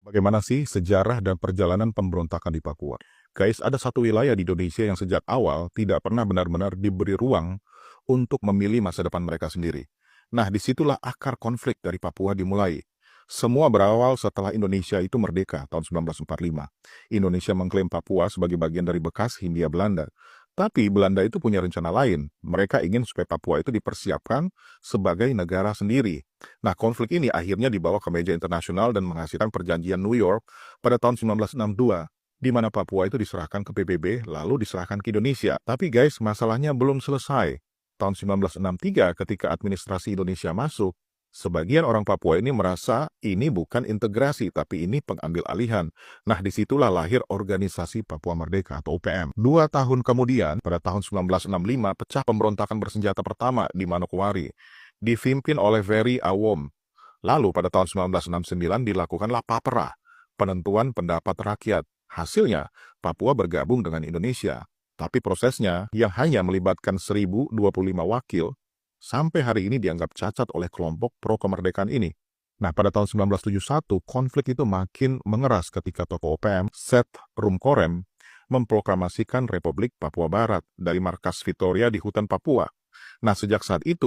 Bagaimana sih sejarah dan perjalanan pemberontakan di Papua? Guys, ada satu wilayah di Indonesia yang sejak awal tidak pernah benar-benar diberi ruang untuk memilih masa depan mereka sendiri. Nah, disitulah akar konflik dari Papua dimulai. Semua berawal setelah Indonesia itu merdeka tahun 1945. Indonesia mengklaim Papua sebagai bagian dari bekas Hindia Belanda. Tapi Belanda itu punya rencana lain. Mereka ingin supaya Papua itu dipersiapkan sebagai negara sendiri. Nah, konflik ini akhirnya dibawa ke meja internasional dan menghasilkan perjanjian New York pada tahun 1962, di mana Papua itu diserahkan ke PBB, lalu diserahkan ke Indonesia. Tapi guys, masalahnya belum selesai. Tahun 1963, ketika administrasi Indonesia masuk, sebagian orang Papua ini merasa ini bukan integrasi, tapi ini pengambil alihan. Nah, disitulah lahir organisasi Papua Merdeka atau UPM. 2 tahun kemudian, pada tahun 1965, pecah pemberontakan bersenjata pertama di Manokwari, dipimpin oleh Ferry Awom. Lalu pada tahun 1969 dilakukanlah Papera, penentuan pendapat rakyat. Hasilnya, Papua bergabung dengan Indonesia. Tapi prosesnya yang hanya melibatkan 1.025 wakil, sampai hari ini dianggap cacat oleh kelompok pro-kemerdekaan ini. Nah, pada tahun 1971, konflik itu makin mengeras ketika tokoh OPM, Seth Rumkorem, memproklamasikan Republik Papua Barat dari markas Vitoria di hutan Papua. Nah, sejak saat itu,